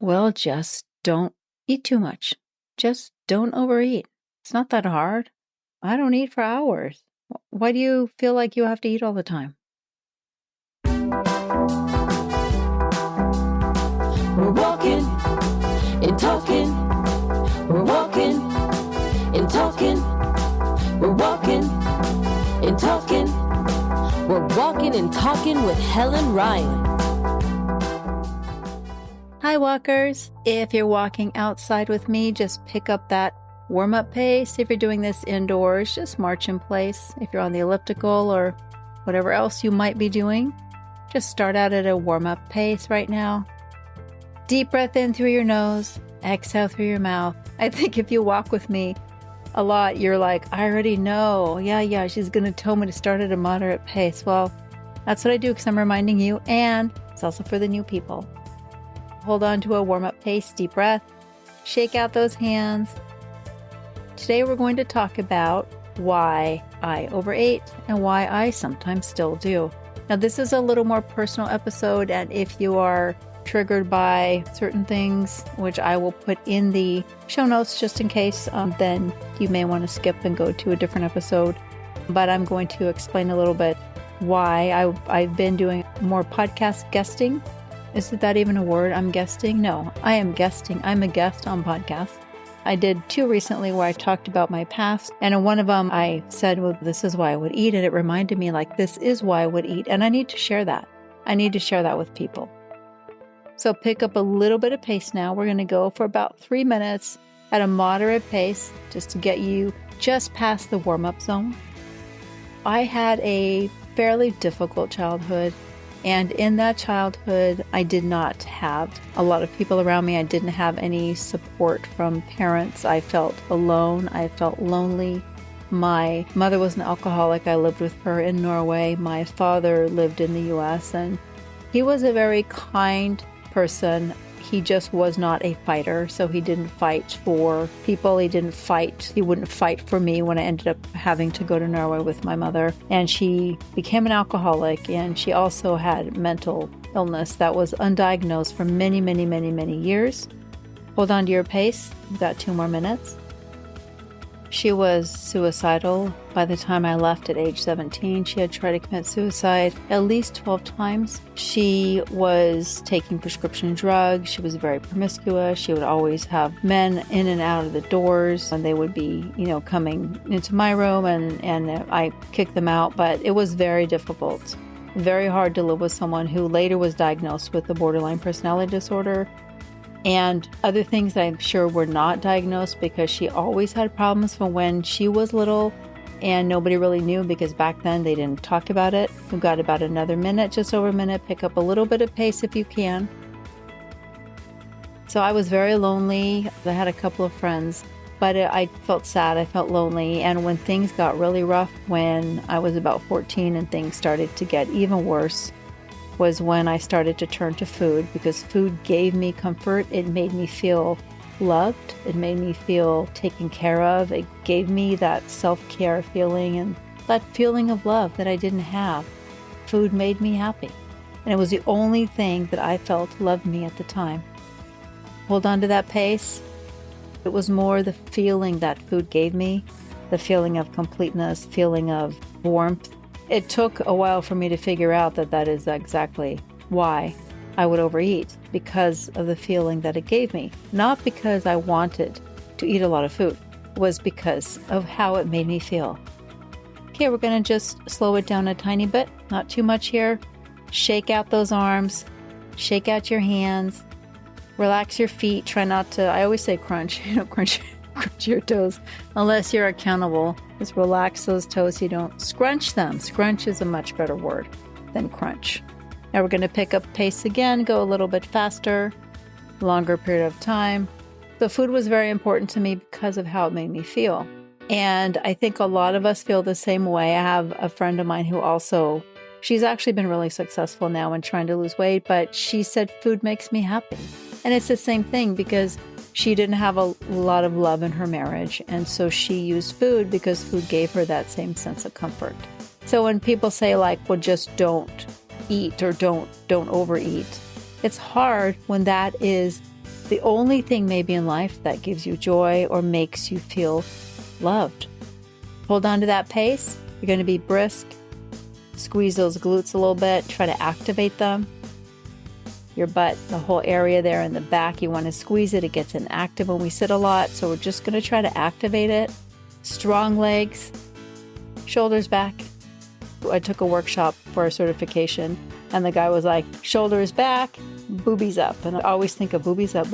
Well, just don't eat too much. Just don't overeat. It's not that hard. I don't eat for hours. Why do you feel like you have to eat all the time? We're walking and talking. We're walking and talking. We're walking and talking. We're walking and talking with Helen Ryan. Hi, walkers. If you're walking outside with me, just pick up that warm-up pace. If you're doing this indoors, just march in place. If you're on the elliptical or whatever else you might be doing, just start out at a warm-up pace right now. Deep breath in through your nose, exhale through your mouth. I think if you walk with me a lot, you're like, I already know. Yeah, she's going to tell me to start at a moderate pace. Well, that's what I do because I'm reminding you, and it's also for the new people. Hold on to a warm-up pace, deep breath, shake out those hands. Today we're going to talk about why I overate and why I sometimes still do. Now, this is a little more personal episode, and if you are triggered by certain things, which I will put in the show notes just in case, then you may want to skip and go to a different episode. But I'm going to explain a little bit why I've been doing more podcast guesting. Isn't that even a word? I'm guesting? No, I am guesting. I'm a guest on podcasts. I did 2 recently where I talked about my past. And in one of them, I said, well, this is why I would eat. And it reminded me, like, this is why I would eat. And I need to share that. I need to share that with people. So pick up a little bit of pace now. We're going to go for about 3 minutes at a moderate pace just to get you just past the warm-up zone. I had a fairly difficult childhood. And in that childhood, I did not have a lot of people around me. I didn't have any support from parents. I felt alone. I felt lonely. My mother was an alcoholic. I lived with her in Norway. My father lived in the U.S. and he was a very kind person. He just was not a fighter, so he didn't fight for people. He wouldn't fight for me when I ended up having to go to Norway with my mother. And she became an alcoholic, and she also had mental illness that was undiagnosed for many, many, many, many years. Hold on to your pace. We've got 2 more minutes. She was suicidal by the time I left at age 17. She had tried to commit suicide at least 12 times. She was taking prescription drugs. She was very promiscuous. She would always have men in and out of the doors, and they would be, coming into my room, and I kicked them out. But it was very difficult, very hard to live with someone who later was diagnosed with a borderline personality disorder. And other things that I'm sure were not diagnosed because she always had problems from when she was little and nobody really knew because back then they didn't talk about it. We've got about another minute, just over a minute. Pick up a little bit of pace if you can. So I was very lonely. I had a couple of friends, but I felt sad. I felt lonely. And when things got really rough, when I was about 14 and things started to get even worse, was when I started to turn to food because food gave me comfort. It made me feel loved. It made me feel taken care of. It gave me that self-care feeling and that feeling of love that I didn't have. Food made me happy. And it was the only thing that I felt loved me at the time. Hold on to that pace. It was more the feeling that food gave me, the feeling of completeness, feeling of warmth. It took a while for me to figure out that is exactly why I would overeat, because of the feeling that it gave me. Not because I wanted to eat a lot of food. It was because of how it made me feel. Okay, we're going to just slow it down a tiny bit. Not too much here. Shake out those arms. Shake out your hands. Relax your feet. Try not to, I always say crunch. Crunch your toes unless you're accountable. Just relax those toes. You don't scrunch them. Scrunch is a much better word than crunch. Now we're going to pick up pace again, go a little bit faster, longer period of time. The food was very important to me because of how it made me feel. And I think a lot of us feel the same way. I have a friend of mine who also, she's actually been really successful now in trying to lose weight, but she said food makes me happy. And it's the same thing because she didn't have a lot of love in her marriage, and so she used food because food gave her that same sense of comfort. So when people say like, well, just don't eat or don't overeat, it's hard when that is the only thing maybe in life that gives you joy or makes you feel loved. Hold on to that pace. You're going to be brisk. Squeeze those glutes a little bit. Try to activate them. Your butt, the whole area there in the back, you want to squeeze it. It gets inactive when we sit a lot. So we're just going to try to activate it. Strong legs. Shoulders back. I took a workshop for a certification, and the guy was like, shoulders back, boobies up. And I always think of boobies up,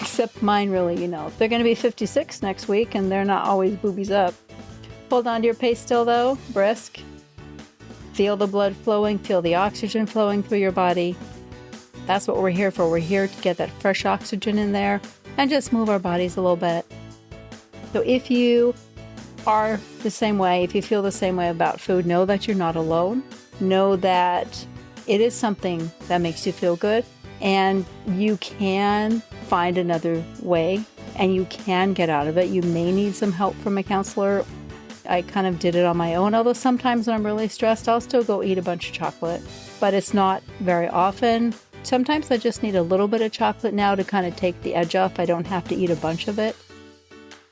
except mine really, They're going to be 56 next week, and they're not always boobies up. Hold on to your pace still, though. Brisk. Feel the blood flowing. Feel the oxygen flowing through your body. That's what we're here for. We're here to get that fresh oxygen in there and just move our bodies a little bit. So if you are the same way, if you feel the same way about food, know that you're not alone. Know that it is something that makes you feel good, and you can find another way and you can get out of it. You may need some help from a counselor. I kind of did it on my own, although sometimes when I'm really stressed, I'll still go eat a bunch of chocolate, but it's not very often. Sometimes I just need a little bit of chocolate now to kind of take the edge off. I don't have to eat a bunch of it.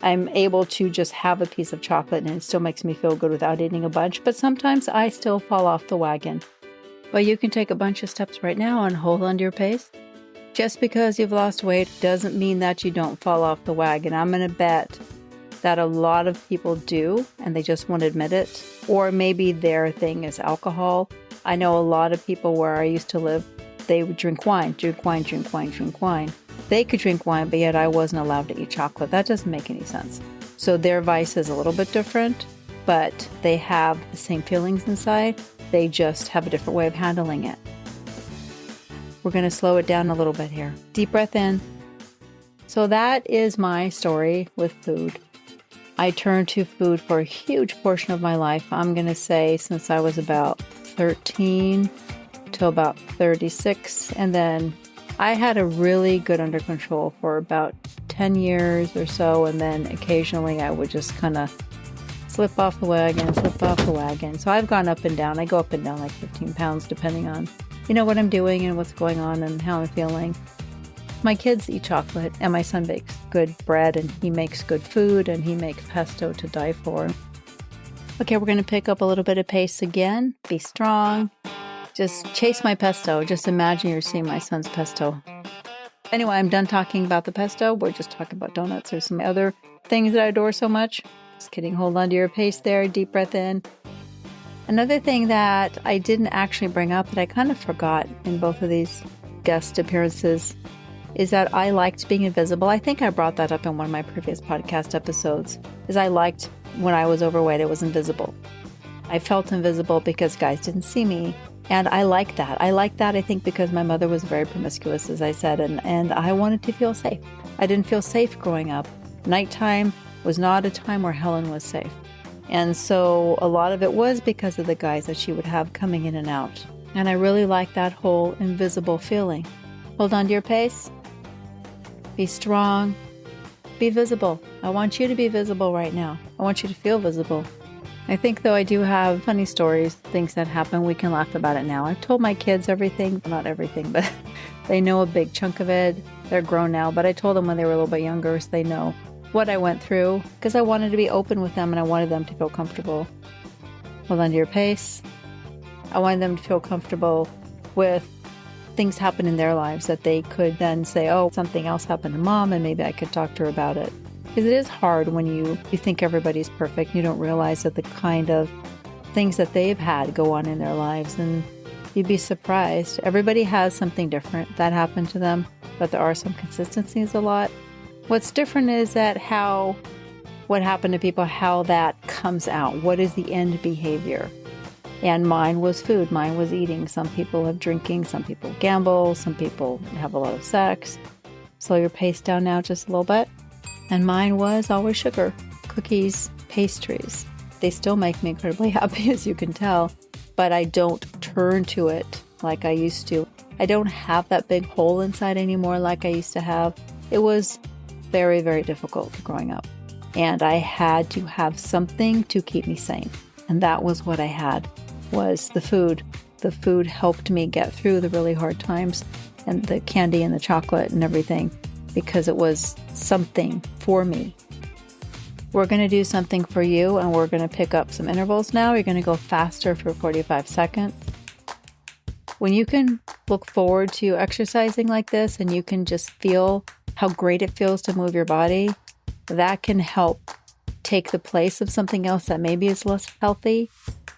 I'm able to just have a piece of chocolate and it still makes me feel good without eating a bunch, but sometimes I still fall off the wagon. But you can take a bunch of steps right now and hold on to your pace. Just because you've lost weight doesn't mean that you don't fall off the wagon. I'm going to bet that a lot of people do, and they just won't admit it. Or maybe their thing is alcohol. I know a lot of people where I used to live, they would drink wine. They could drink wine, but yet I wasn't allowed to eat chocolate. That doesn't make any sense. So their vice is a little bit different, but they have the same feelings inside. They just have a different way of handling it. We're going to slow it down a little bit here. Deep breath in. So that is my story with food. I turned to food for a huge portion of my life. I'm going to say since I was about 13 till about 36. And then I had a really good under control for about 10 years or so. And then occasionally I would just kind of slip off the wagon. So I've gone up and down. I go up and down like 15 pounds depending on, what I'm doing and what's going on and how I'm feeling. My kids eat chocolate, and my son bakes good bread, and he makes good food, and he makes pesto to die for. Okay, we're going to pick up a little bit of pace again. Be strong. Just chase my pesto. Just imagine you're seeing my son's pesto. Anyway, I'm done talking about the pesto. We're just talking about donuts or some other things that I adore so much. Just kidding. Hold on to your pace there. Deep breath in. Another thing that I didn't actually bring up that I kind of forgot in both of these guest appearances is that I liked being invisible. I think I brought that up in one of my previous podcast episodes, is I liked when I was overweight, it was invisible. I felt invisible because guys didn't see me. And I like that. I think because my mother was very promiscuous, as I said, and I wanted to feel safe. I didn't feel safe growing up. Nighttime was not a time where Helen was safe. And so a lot of it was because of the guys that she would have coming in and out. And I really like that whole invisible feeling. Hold on to your pace. Be strong. Be visible. I want you to be visible right now. I want you to feel visible. I think, though, I do have funny stories, things that happen. We can laugh about it now. I've told my kids everything. Not everything, but they know a big chunk of it. They're grown now, but I told them when they were a little bit younger, so they know what I went through, because I wanted to be open with them and I wanted them to feel comfortable. Hold on to your pace. I wanted them to feel comfortable with things happen in their lives that they could then say, oh, something else happened to mom and maybe I could talk to her about it. Because it is hard when you think everybody's perfect. You don't realize that the kind of things that they've had go on in their lives, and you'd be surprised. Everybody has something different that happened to them, but there are some consistencies a lot. What's different is that what happened to people, how that comes out. What is the end behavior? And mine was food. Mine was eating. Some people have drinking. Some people gamble. Some people have a lot of sex. Slow your pace down now just a little bit. And mine was always sugar, cookies, pastries. They still make me incredibly happy, as you can tell, but I don't turn to it like I used to. I don't have that big hole inside anymore like I used to have. It was very, very difficult growing up, and I had to have something to keep me sane. And that was what I had, was the food. The food helped me get through the really hard times, and the candy and the chocolate and everything. because it was something for me. We're going to do something for you, and we're going to pick up some intervals now. You're going to go faster for 45 seconds. When you can look forward to exercising like this and you can just feel how great it feels to move your body, that can help take the place of something else that maybe is less healthy.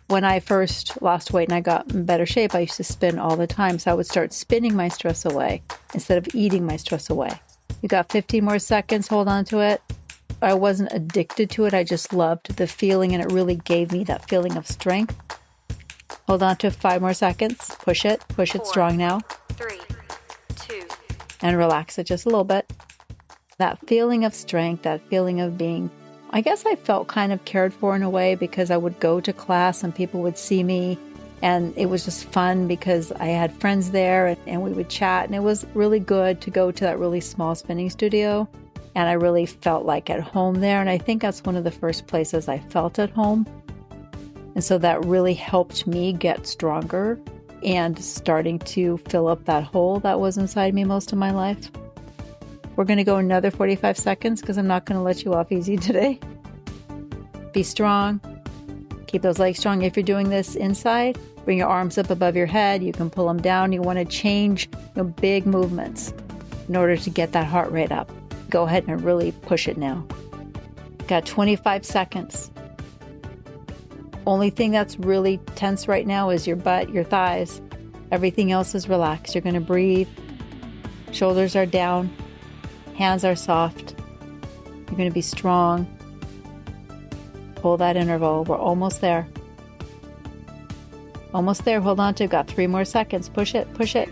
When I first lost weight and I got in better shape, I used to spin all the time. So I would start spinning my stress away instead of eating my stress away. You got 15 more seconds. Hold on to it. I wasn't addicted to it. I just loved the feeling, and it really gave me that feeling of strength. Hold on to 5 more seconds. Push it. Push it strong now. 3, 2. And relax it just a little bit. That feeling of strength, that feeling of being, I guess I felt kind of cared for in a way, because I would go to class and people would see me, and it was just fun because I had friends there and we would chat, and it was really good to go to that really small spinning studio. And I really felt like at home there. And I think that's one of the first places I felt at home. And so that really helped me get stronger and starting to fill up that hole that was inside me most of my life. We're going to go another 45 seconds because I'm not going to let you off easy today. Be strong. Keep those legs strong. If you're doing this inside, bring your arms up above your head. You can pull them down. You want to change big movements in order to get that heart rate up. Go ahead and really push it now. Got 25 seconds. Only thing that's really tense right now is your butt, your thighs. Everything else is relaxed. You're going to breathe. Shoulders are down. Hands are soft. You're going to be strong. Pull that interval. We're almost there. Almost there. Hold on to it. Got 3 more seconds. Push it. Push it.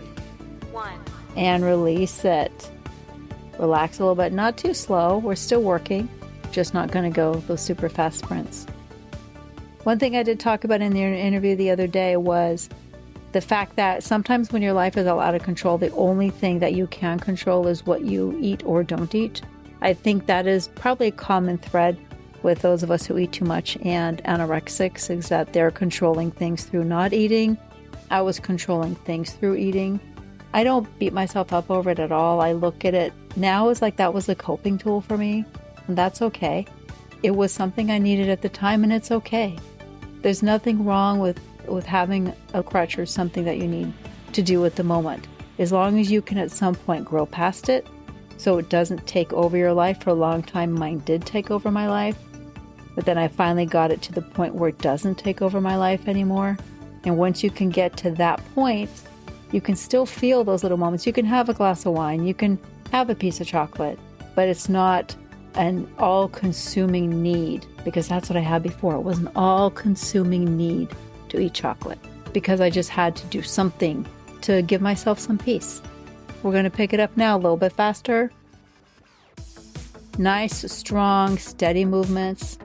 1. And release it. Relax a little bit. Not too slow. We're still working. Just not going to go those super fast sprints. One thing I did talk about in the interview the other day was the fact that sometimes when your life is all out of control, the only thing that you can control is what you eat or don't eat. I think that is probably a common thread with those of us who eat too much and anorexics, is that they're controlling things through not eating. I was controlling things through eating. I don't beat myself up over it at all. I look at it now as like that was a coping tool for me, and that's okay. It was something I needed at the time, and it's okay. There's nothing wrong with having a crutch or something that you need to do at the moment, as long as you can at some point grow past it so it doesn't take over your life. For a long time, mine did take over my life, but then I finally got it to the point where it doesn't take over my life anymore. And once you can get to that point, you can still feel those little moments. You can have a glass of wine, you can have a piece of chocolate, but it's not an all-consuming need, because that's what I had before. It was an all-consuming need to eat chocolate because I just had to do something to give myself some peace. We're going to pick it up now a little bit faster. Nice, strong, steady movements.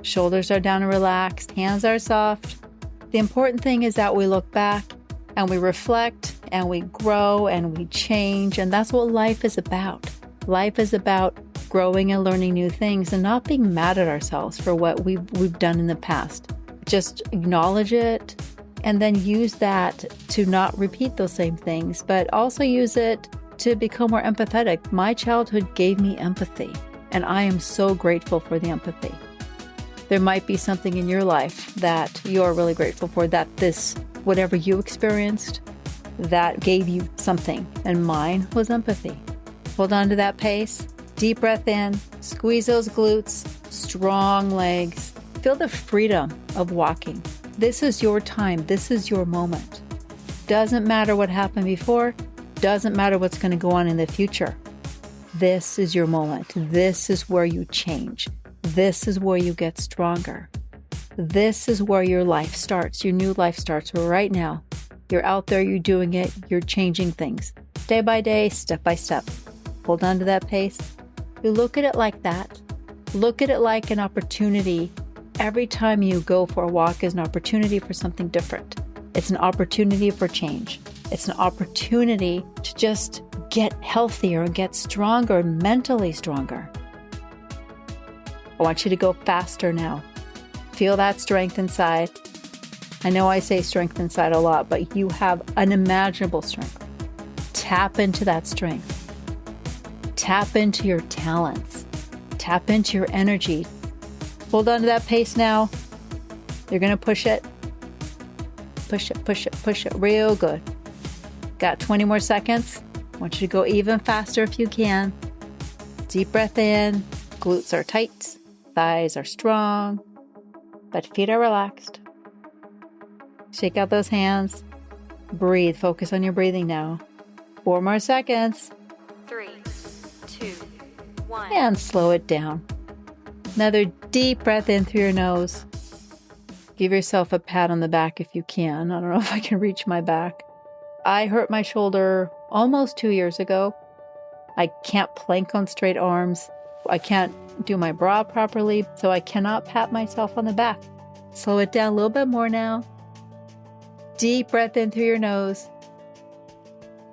Shoulders are down and relaxed. Hands are soft. The important thing is that we look back and we reflect and we grow and we change. And that's what life is about. Life is about growing and learning new things and not being mad at ourselves for what we've done in the past. Just acknowledge it and then use that to not repeat those same things, but also use it to become more empathetic. My childhood gave me empathy, and I am so grateful for the empathy. There might be something in your life that you're really grateful for, that this, whatever you experienced, that gave you something, and mine was empathy. Hold on to that pace. Deep breath in, squeeze those glutes, strong legs. Feel the freedom of walking. This is your time. This is your moment. Doesn't matter what happened before. Doesn't matter what's going to go on in the future. This is your moment. This is where you change. This is where you get stronger. This is where your life starts. Your new life starts right now. You're out there, you're doing it, you're changing things. Day by day, step by step. Hold on to that pace. You look at it like that. Look at it like an opportunity. Every time you go for a walk is an opportunity for something different. It's an opportunity for change. It's an opportunity to just get healthier and get stronger and mentally stronger. I want you to go faster now. Feel that strength inside. I know I say strength inside a lot, but you have unimaginable strength. Tap into that strength. Tap into your talents. Tap into your energy. Hold on to that pace now. You're going to push it. Push it, push it, push it. Real good. Got 20 more seconds. I want you to go even faster if you can. Deep breath in. Glutes are tight. Thighs are strong. But feet are relaxed. Shake out those hands. Breathe. Focus on your breathing now. 4 more seconds. 3, 2, 1. And slow it down. Another deep breath in through your nose. Give yourself a pat on the back if you can. I don't know if I can reach my back. I hurt my shoulder almost 2 years ago. I can't plank on straight arms. I can't do my bra properly, so I cannot pat myself on the back. Slow it down a little bit more now. Deep breath in through your nose.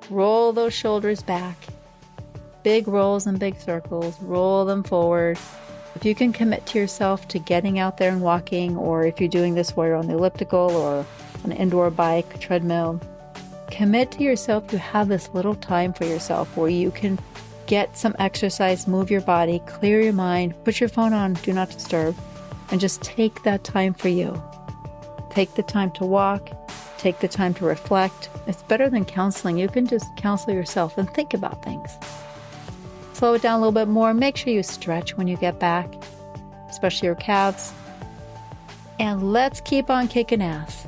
Roll those shoulders back. Big rolls and big circles. Roll them forward. If you can commit to yourself to getting out there and walking, or if you're doing this while you're on the elliptical or an indoor bike, treadmill, commit to yourself to have this little time for yourself where you can get some exercise, move your body, clear your mind, put your phone on, do not disturb, and just take that time for you. Take the time to walk, take the time to reflect. It's better than counseling. You can just counsel yourself and think about things. Slow it down a little bit more. Make sure you stretch when you get back, especially your calves. And let's keep on kicking ass.